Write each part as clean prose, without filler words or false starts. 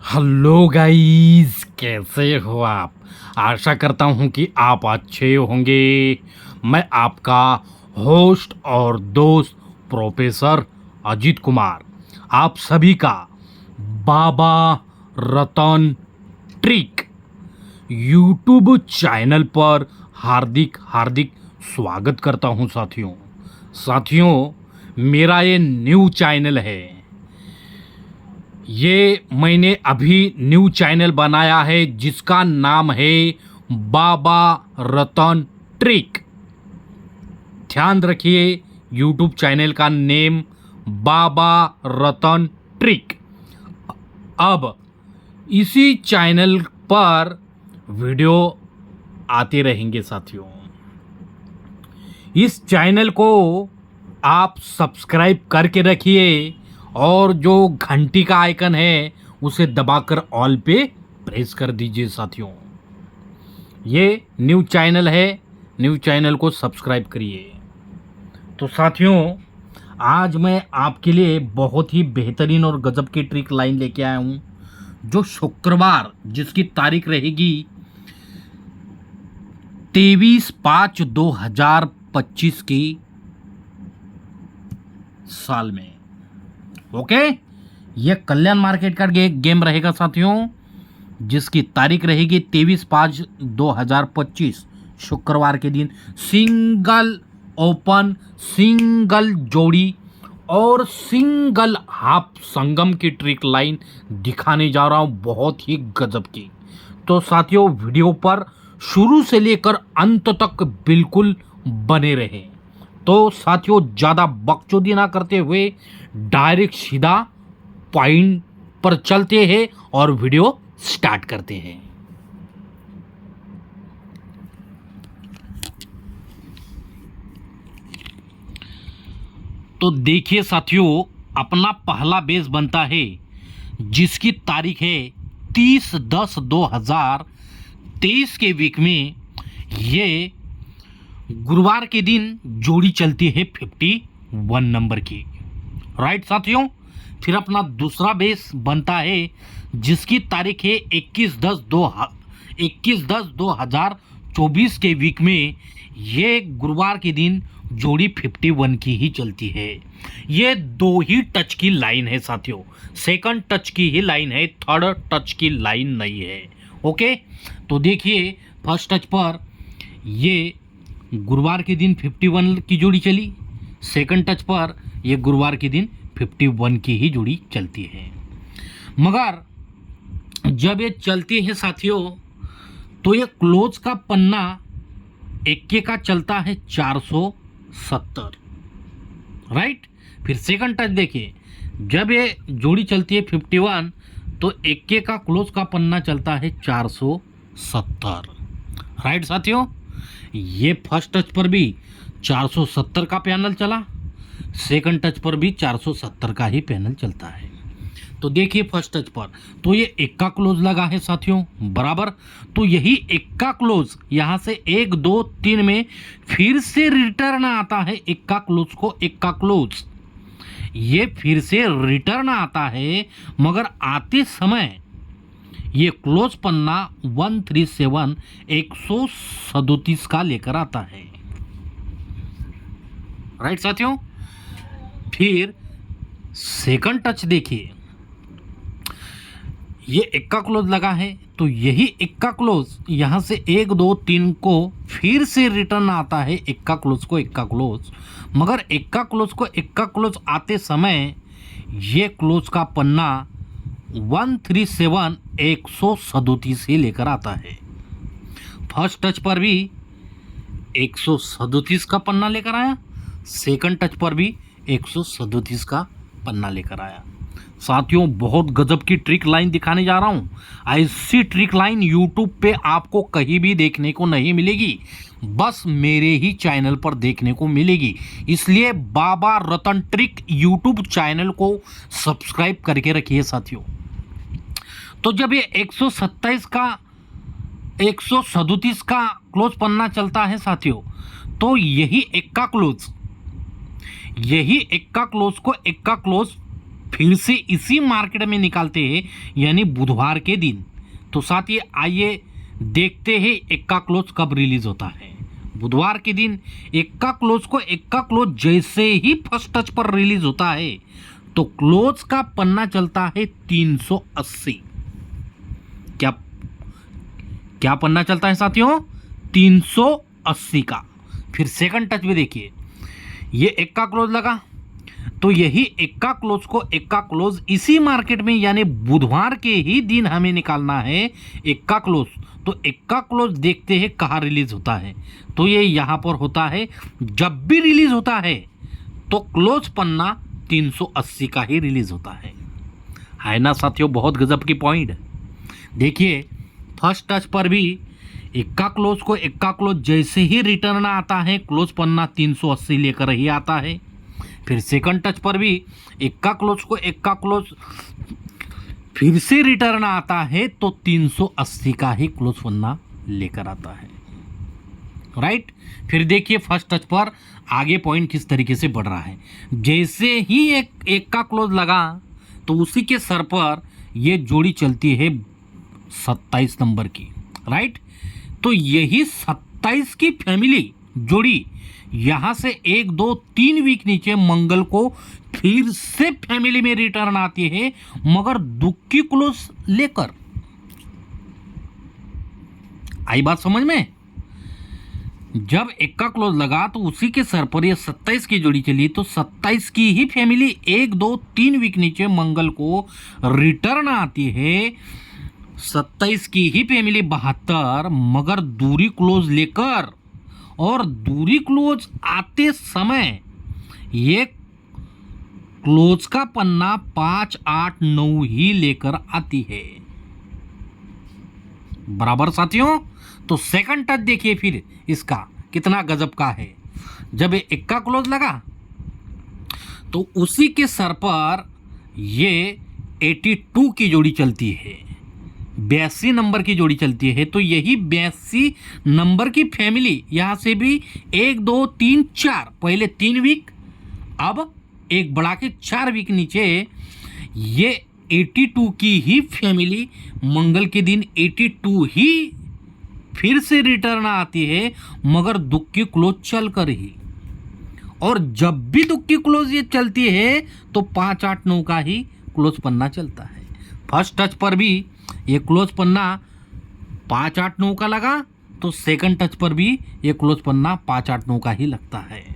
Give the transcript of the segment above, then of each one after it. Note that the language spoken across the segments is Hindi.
हेलो गाइस, कैसे हो आप। आशा करता हूँ कि आप अच्छे होंगे। मैं आपका होस्ट और दोस्त प्रोफेसर अजीत कुमार आप सभी का बाबा रतन ट्रिक यूट्यूब चैनल पर हार्दिक हार्दिक स्वागत करता हूँ। साथियों, मेरा ये न्यू चैनल है। ये मैंने अभी न्यू चैनल बनाया है जिसका नाम है बाबा रतन ट्रिक। ध्यान रखिए, यूट्यूब चैनल का नेम बाबा रतन ट्रिक। अब इसी चैनल पर वीडियो आते रहेंगे साथियों। इस चैनल को आप सब्सक्राइब करके रखिए और जो घंटी का आइकन है उसे दबाकर ऑल पे प्रेस कर दीजिए साथियों। ये न्यू चैनल है, न्यू चैनल को सब्सक्राइब करिए। तो साथियों, आज मैं आपके लिए बहुत ही बेहतरीन और गजब की ट्रिक लाइन लेके आया हूँ, जो शुक्रवार जिसकी तारीख रहेगी 23/5/2025 की साल में। ओके, ये कल्याण मार्केट का गेम रहेगा साथियों, जिसकी तारीख रहेगी 23/5/2025 शुक्रवार के दिन। सिंगल ओपन, सिंगल जोड़ी और सिंगल हाफ संगम की ट्रिक लाइन दिखाने जा रहा हूं, बहुत ही गजब की। तो साथियों, वीडियो पर शुरू से लेकर अंत तक बिल्कुल बने रहें। तो साथियों, ज़्यादा बकचोदी ना करते हुए डायरेक्ट सीधा पॉइंट पर चलते हैं और वीडियो स्टार्ट करते हैं। तो देखिए साथियों, अपना पहला बेस बनता है जिसकी तारीख है 30/10/2023 के वीक में। ये गुरुवार के दिन जोड़ी चलती है 51 नंबर की। राइट साथियों, फिर अपना दूसरा बेस बनता है जिसकी तारीख है 21/10/2024 के वीक में। ये गुरुवार के दिन जोड़ी 51 की ही चलती है। ये दो ही टच की लाइन है साथियों, सेकंड टच की ही लाइन है, थर्ड टच की लाइन नहीं है। ओके, तो देखिए, फर्स्ट टच पर ये गुरुवार के दिन 51 की जोड़ी चली, सेकंड टच पर ये गुरुवार के दिन 51 की ही जोड़ी चलती है। मगर जब ये चलती है साथियों, तो ये क्लोज का पन्ना इक्के का चलता है 470। राइट, फिर सेकंड टच देखिए, जब ये जोड़ी चलती है 51 तो इक्के का क्लोज का पन्ना चलता है 470। राइट साथियों, ये फर्स्ट टच पर भी 470 का पैनल चला, सेकंड टच पर भी 470 का ही पैनल चलता है। तो देखिए, फर्स्ट टच पर तो ये इक्का क्लोज लगा है साथियों, बराबर। तो यही इक्का क्लोज यहाँ से 1 2 3 में फिर से रिटर्न आता है। इक्का क्लोज को इक्का क्लोज ये फिर से रिटर्न आता है, मगर आते समय ये क्लोज पन्ना 137 137 का लेकर आता है। राइट साथियों, फिर सेकंड टच देखिए, ये इक्का क्लोज लगा है, तो यही इक्का क्लोज यहाँ से 1 2 3 को फिर से रिटर्न आता है। इक्का क्लोज को इक्का क्लोज, मगर इक्का क्लोज को इक्का क्लोज आते समय ये क्लोज का पन्ना 137 137 ही लेकर आता है। फर्स्ट टच पर भी 137 का पन्ना लेकर आया, सेकंड टच पर भी 137 का पन्ना लेकर आया। साथियों, बहुत गजब की ट्रिक लाइन दिखाने जा रहा हूँ। ऐसी ट्रिक लाइन यूट्यूब पे आपको कहीं भी देखने को नहीं मिलेगी, बस मेरे ही चैनल पर देखने को मिलेगी। इसलिए बाबा रतन ट्रिक यूट्यूब चैनल को सब्सक्राइब करके रखिए साथियों। तो जब ये 137 का 137 का क्लोज पन्ना चलता है साथियों, तो यही इक्का क्लोज को इक्का क्लोज फिर से इसी मार्केट में निकालते हैं, यानी बुधवार के दिन। तो साथियों आइए देखते हैं एक्का क्लोज कब रिलीज होता है। बुधवार के दिन एक्का क्लोज जैसे ही फर्स्ट टच पर रिलीज होता है तो क्लोज का पन्ना चलता है 380। क्या क्या पन्ना चलता है साथियों? 380 का। फिर सेकंड टच में देखिए, ये एक्का क्लोज लगा तो यही एक्का क्लोज इसी मार्केट में यानी बुधवार के ही दिन हमें निकालना है एक्का क्लोज। तो एक्का क्लोज देखते हैं कहाँ रिलीज होता है, तो ये यहाँ पर होता है। जब भी रिलीज होता है तो क्लोज पन्ना 380 का ही रिलीज होता है ना साथियों? बहुत गजब की पॉइंट। देखिए फर्स्ट टच पर भी एक्का क्लोज जैसे ही रिटर्न आता है क्लोज पन्ना 380 लेकर ही आता है। फिर सेकंड टच पर भी एक्का क्लोज फिर से रिटर्न आता है तो 380 का ही क्लोज पन्ना लेकर आता है, राइट। फिर देखिए फर्स्ट टच पर आगे पॉइंट किस तरीके से बढ़ रहा है। जैसे ही एक एक्का क्लोज लगा तो उसी के सर पर ये जोड़ी चलती है 27 नंबर की, राइट। तो यही 27 की फैमिली जोड़ी यहां से 1 2 3 वीक नीचे मंगल को फिर से फैमिली में रिटर्न आती है, मगर दुक्की क्लोज लेकर। आई बात समझ में? जब एक्का क्लोज लगा तो उसी के सर पर यह 27 की जोड़ी चली, तो 27 की ही फैमिली 1 2 3 वीक नीचे मंगल को रिटर्न आती है। 27 की ही फैमिली 72, मगर दूरी क्लोज लेकर, और दूरी क्लोज आते समय ये क्लोज का पन्ना 5 8 9 ही लेकर आती है, बराबर साथियों। तो सेकंड टच देखिए फिर इसका कितना गजब का है। जब ये एक्का क्लोज लगा तो उसी के सर पर ये 82 की जोड़ी चलती है, 82 नंबर की जोड़ी चलती है। तो यही 82 नंबर की फैमिली यहां से भी 1 2 3 4, पहले 3 वीक, अब एक बढ़ा के 4 वीक नीचे ये 82 की ही फैमिली मंगल के दिन 82 ही फिर से रिटर्न आती है, मगर दुक्की क्लोज चल कर ही। और जब भी दुक्की क्लोज ये चलती है तो 5 8 9 का ही क्लोज पन्ना चलता है। फर्स्ट टच पर भी ये क्लोज पन्ना 5 8 9 का लगा, तो सेकंड टच पर भी ये क्लोज पन्ना 5 8 9 का ही लगता है।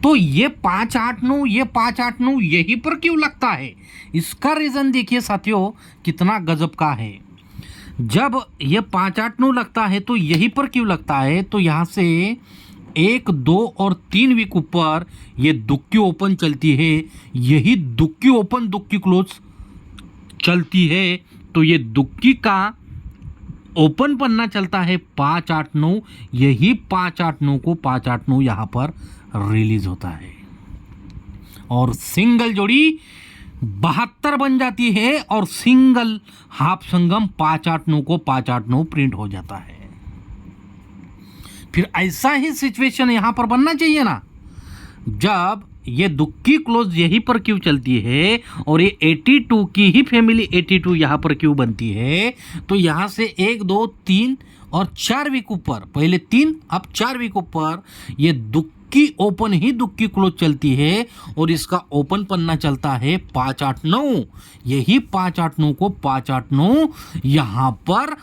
तो ये 5 8 9 यहीं पर क्यों लगता है? इसका रीजन देखिए साथियों कितना गजब का है। जब ये 5 8 9 लगता है तो यहीं पर क्यों लगता है? तो यहाँ से 1 2 और 3 वीक ऊपर ये दुक्की ओपन चलती है, यही दुक्की ओपन दुक्की क्लोज चलती है। तो ये दुक्की का ओपन पन्ना चलता है 5 8 9, यही 5 8 9 को 5 8 9 यहाँ पर रिलीज होता है, और सिंगल जोड़ी 72 बन जाती है, और सिंगल हाफ संगम 5 8 9 को 5 8 9 प्रिंट हो जाता है। फिर ऐसा ही सिचुएशन यहां पर बनना चाहिए ना। जब ये दुक्की क्लोज यहीं पर क्यों चलती है और ये 82 की ही फैमिली 82 यहां पर क्यों बनती है? तो यहां से 1 2 3 और 4 वीक ऊपर, पहले 3 अब 4 वीक ऊपर ये दुक्की ओपन ही दुक्की क्लोज चलती है, और इसका ओपन पन्ना चलता है 5 8 9। यही 5 8 9 को 5 8 9 यहां पर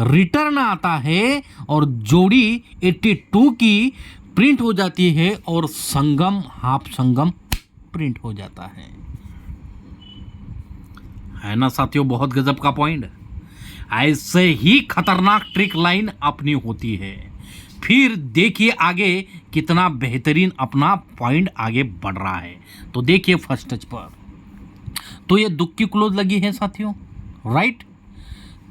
रिटर्न आता है, और जोड़ी 82 की प्रिंट हो जाती है, और संगम हाफ संगम प्रिंट हो जाता है ना साथियों? बहुत गजब का पॉइंट। ऐसे ही खतरनाक ट्रिक लाइन अपनी होती है। फिर देखिए आगे कितना बेहतरीन अपना पॉइंट आगे बढ़ रहा है। तो देखिए फर्स्ट टच पर तो ये दुक्की क्लोज लगी है साथियों, राइट।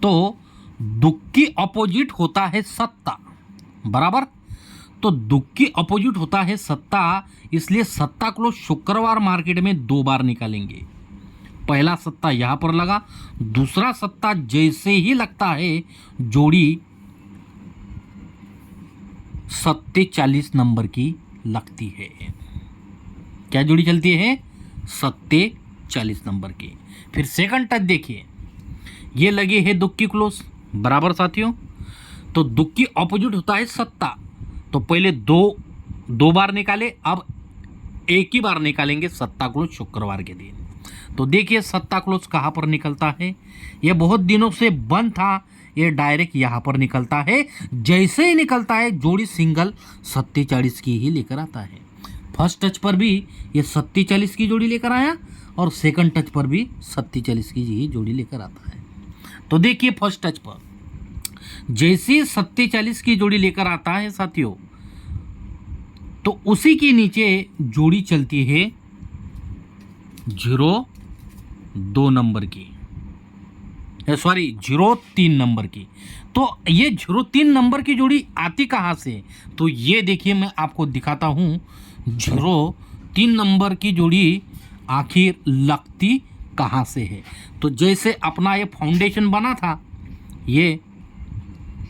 तो दुक्की अपोजिट होता है सत्ता, बराबर। तो दुक्की अपोजिट होता है सत्ता, इसलिए सत्ता क्लोज शुक्रवार मार्केट में 2 बार निकालेंगे। पहला सत्ता यहां पर लगा, दूसरा सत्ता जैसे ही लगता है जोड़ी 47 नंबर की लगती है। क्या जोड़ी चलती है? 47 नंबर की। फिर सेकंड टच देखिए, ये लगी है दुक्की क्लोज, बराबर साथियों। तो दुक्की ऑपोजिट होता है सत्ता, तो पहले दो बार निकाले, अब एक ही बार निकालेंगे सत्ता क्लोज शुक्रवार के दिन। तो देखिए सत्ता क्लोज कहाँ पर निकलता है, ये बहुत दिनों से बंद था, ये डायरेक्ट यहाँ पर निकलता है। जैसे ही निकलता है जोड़ी सिंगल 47 की ही लेकर आता है। फर्स्ट टच पर भी ये 47 की जोड़ी लेकर आया और सेकंड टच पर भी 47 की ही जोड़ी लेकर आता है। तो देखिए फर्स्ट टच पर जैसे 47 की जोड़ी लेकर आता है साथियों, तो उसी के नीचे जोड़ी चलती है 02 नंबर की, सॉरी 03 नंबर की। तो ये 03 नंबर की जोड़ी आती कहाँ से, तो ये देखिए मैं आपको दिखाता हूँ 03 नंबर की जोड़ी आखिर लगती कहाँ से है। तो जैसे अपना ये फाउंडेशन बना था, ये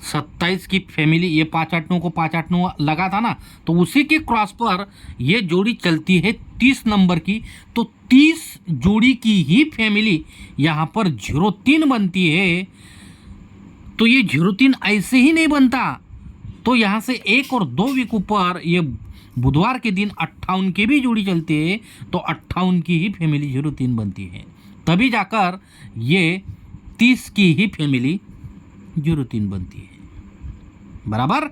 27 की फैमिली, ये 589 को 589 लगा था ना, तो उसी के क्रॉस पर ये जोड़ी चलती है 30 नंबर की। तो 30 जोड़ी की ही फैमिली यहाँ पर 03 बनती है। तो ये 03 ऐसे ही नहीं बनता, तो यहाँ से 1 और 2 वीक ऊपर ये बुधवार के दिन 58 की भी जोड़ी चलती है, तो 58 की ही फैमिली 03 बनती है, तभी जाकर ये 30 की ही फैमिली 03 बनती है, बराबर।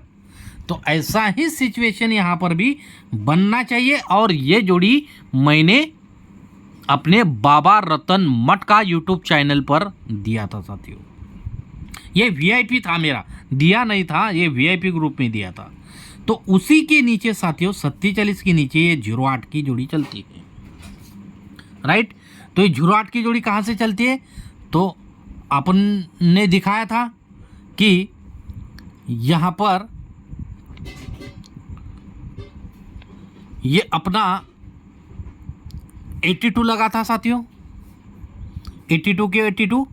तो ऐसा ही सिचुएशन यहाँ पर भी बनना चाहिए। और ये जोड़ी मैंने अपने बाबा रतन मठ का यूट्यूब चैनल पर दिया था साथियों। ये वीआईपी था मेरा, दिया नहीं था, ये वीआईपी ग्रुप में दिया था। तो उसी के नीचे साथियों 47 के नीचे ये 08 की जोड़ी चलती है, राइट। तो ये 08 की जोड़ी कहाँ से चलती है, तो अपन ने दिखाया था कि यहाँ पर ये अपना 82 लगा था साथियों, 82 के 82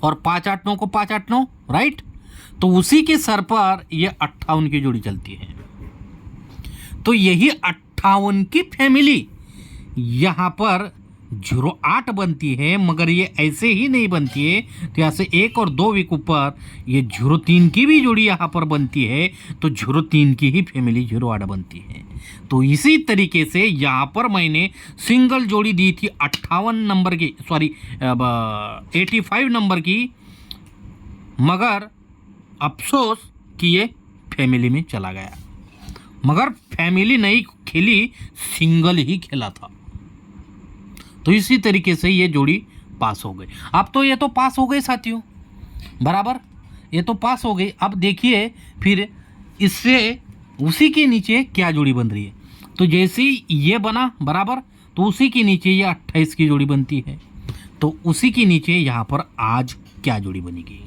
और 589 को 589, राइट। तो उसी के सर पर ये 58 की जोड़ी चलती है। तो यही 58 की फैमिली यहाँ पर 08 बनती है, मगर ये ऐसे ही नहीं बनती है। तो यहाँ से 1 और 2 वीक ऊपर ये 03 की भी जोड़ी यहाँ पर बनती है, तो 03 की ही फैमिली 08 बनती है। तो इसी तरीके से यहाँ पर मैंने सिंगल जोड़ी दी थी 58 नंबर की, सॉरी 85 नंबर की, मगर अफसोस कि ये फैमिली में चला गया, मगर फैमिली नहीं खेली, सिंगल ही खेला था। तो इसी तरीके से ये जोड़ी पास हो गई। अब तो ये तो पास हो गई साथियों, बराबर, ये तो पास हो गई। अब देखिए फिर इससे उसी के नीचे क्या जोड़ी बन रही है। तो जैसे ही ये बना बराबर, तो उसी के नीचे ये 28 की जोड़ी बनती है। तो उसी के नीचे यहाँ पर आज क्या जोड़ी बनेगी,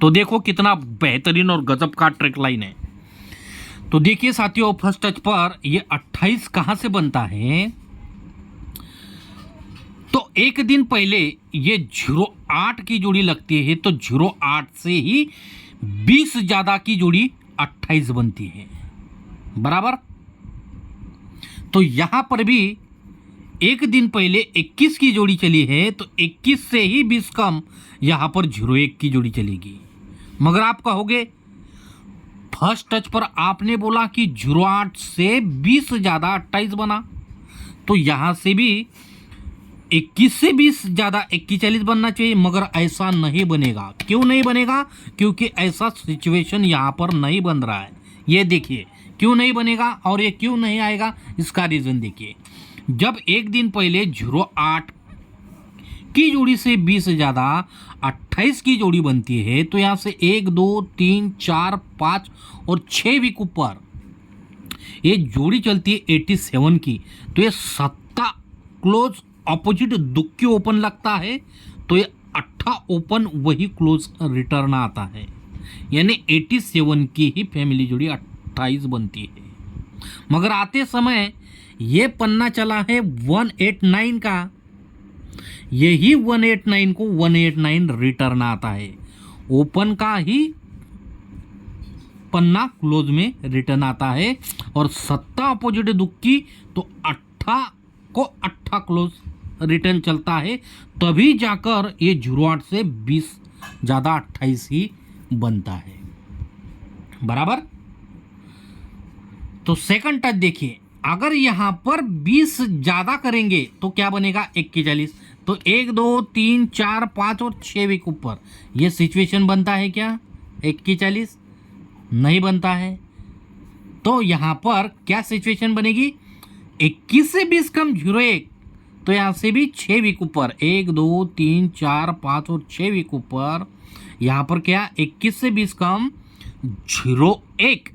तो देखो कितना बेहतरीन और गजब का ट्रैक लाइन है। तो देखिए साथियों फर्स्ट टच पर ये 28 कहाँ से बनता है, तो एक दिन पहले ये 08 की जोड़ी लगती है, तो 08 से ही 20 ज्यादा की जोड़ी 28 बनती है, बराबर। तो यहां पर भी एक दिन पहले 21 की जोड़ी चली है, तो 21 से ही 20 कम यहां पर 01 की जोड़ी चलेगी। मगर आप कहोगे फर्स्ट टच पर आपने बोला कि 08 से 20 ज्यादा 28 बना, तो यहां से भी 21 से 20 ज़्यादा 41 बनना चाहिए, मगर ऐसा नहीं बनेगा। क्यों नहीं बनेगा, क्योंकि ऐसा सिचुएशन यहाँ पर नहीं बन रहा है। ये देखिए क्यों नहीं बनेगा, और ये क्यों नहीं आएगा, इसका रीज़न देखिए। जब एक दिन पहले 08 की जोड़ी से 20 ज़्यादा 28 की जोड़ी बनती है, तो यहाँ से 1 2 3 4 5 और 6 वीक ऊपर ये जोड़ी चलती है 87 की। तो ये सत्ता क्लोज ऑपोजिट दुक्की ओपन लगता है, तो ये 8 ओपन वही क्लोज रिटर्न आता है, यानी 87 की ही फैमिली जोड़ी 28 बनती है। मगर आते समय ये पन्ना चला है 189 का, यही 189 को 189 रिटर्न आता है, ओपन का ही पन्ना क्लोज में रिटर्न आता है। और सत्ता अपोजिट दुक्की, तो 8 को 8 क्लोज रिटर्न चलता है, तभी जाकर ये 08 से 20 ज़्यादा 28 ही बनता है। बराबर। तो सेकंड टच देखिए, अगर यहां पर 20 ज़्यादा करेंगे तो क्या बनेगा 41। तो 1 2 3 4 5 और 6 वीक ऊपर ये सिचुएशन बनता है क्या 41? नहीं बनता है। तो यहां पर क्या सिचुएशन बनेगी 21 से 20 कम 01, तो यहाँ से भी 6 वीक ऊपर 1 2 3 4 5 और 6 वीक ऊपर यहाँ पर क्या 21 से 20 कम 01,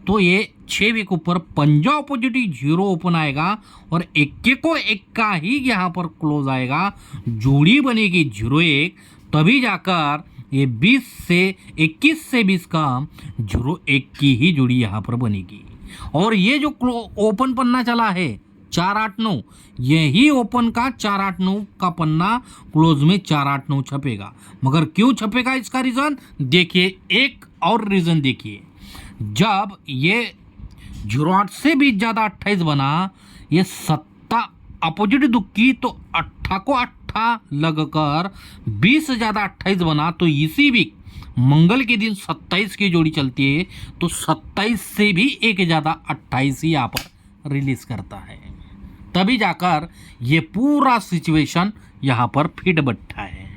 तो ये 6 वीक ऊपर पंजा ऑपोजिट 0 ओपन आएगा और 21 को 1 का ही यहाँ पर क्लोज आएगा, जोड़ी बनेगी 01, तभी जाकर ये 21 से 20 कम 01 की ही जोड़ी यहाँ पर बनेगी। और ये जो ओपन पन्ना चला है 489, यही ओपन का 489 का पन्ना क्लोज में 489 छपेगा। मगर क्यों छपेगा इसका रीजन देखिए, एक और रीजन देखिए, जब ये 08 से भी ज़्यादा 28 बना, ये सत्ता अपोजिट दुक्की, तो 8 को 8 लगकर 20 से ज़्यादा 28 बना, तो इसी वीक मंगल के दिन 27 की जोड़ी चलती है, तो 27 से भी एक ज़्यादा 28 ही यहाँ पर रिलीज करता है, तभी जाकर ये पूरा सिचुएशन यहाँ पर फिट बैठा है।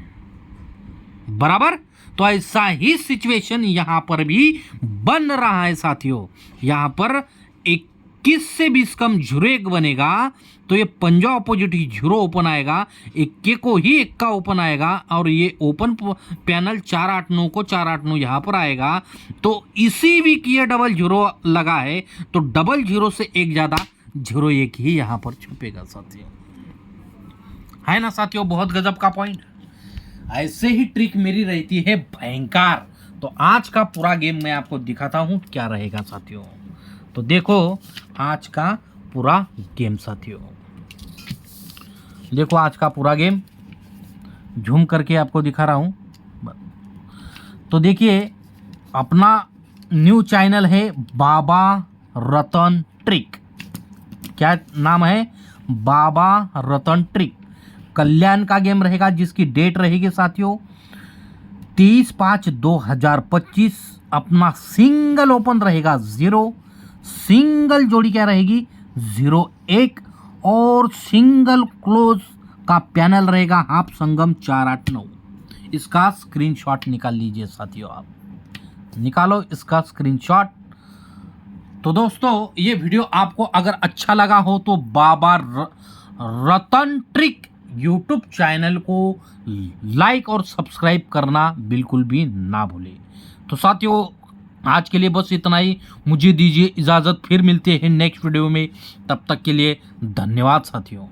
बराबर। तो ऐसा ही सिचुएशन यहाँ पर भी बन रहा है साथियों। यहाँ पर 21 से 20 कम 01 बनेगा, तो ये पंजा ऑपोजिट ही 0 ओपन आएगा, 21 को ही 1 का ओपन आएगा, और ये ओपन पैनल 489 को 489 यहाँ पर आएगा। तो इसी वीक ये डबल 0 लगा है, तो डबल 0 से एक ज़्यादा 01 ही यहाँ पर छुपेगा साथियों। है ना साथियों, बहुत गजब का पॉइंट। ऐसे ही ट्रिक मेरी रहती है भयंकर। तो आज का पूरा गेम मैं आपको दिखाता हूँ क्या रहेगा साथियों। तो देखो आज का पूरा गेम साथियों, देखो आज का पूरा गेम झूम करके आपको दिखा रहा हूँ। तो देखिए, अपना न्यू चैनल है बाबा रतन ट्रिक। क्या नाम है? बाबा रतन ट्रिक। कल्याण का गेम रहेगा, जिसकी डेट रहेगी साथियों 30/5/2025। अपना सिंगल ओपन रहेगा 0, सिंगल जोड़ी क्या रहेगी 01, और सिंगल क्लोज का पैनल रहेगा हाफ संगम 489। इसका स्क्रीनशॉट निकाल लीजिए साथियों, आप निकालो इसका स्क्रीनशॉट। तो दोस्तों, ये वीडियो आपको अगर अच्छा लगा हो तो बाबा रतन ट्रिक यूट्यूब चैनल को लाइक और सब्सक्राइब करना बिल्कुल भी ना भूलें। तो साथियों, आज के लिए बस इतना ही। मुझे दीजिए इजाज़त, फिर मिलते हैं नेक्स्ट वीडियो में। तब तक के लिए धन्यवाद साथियों।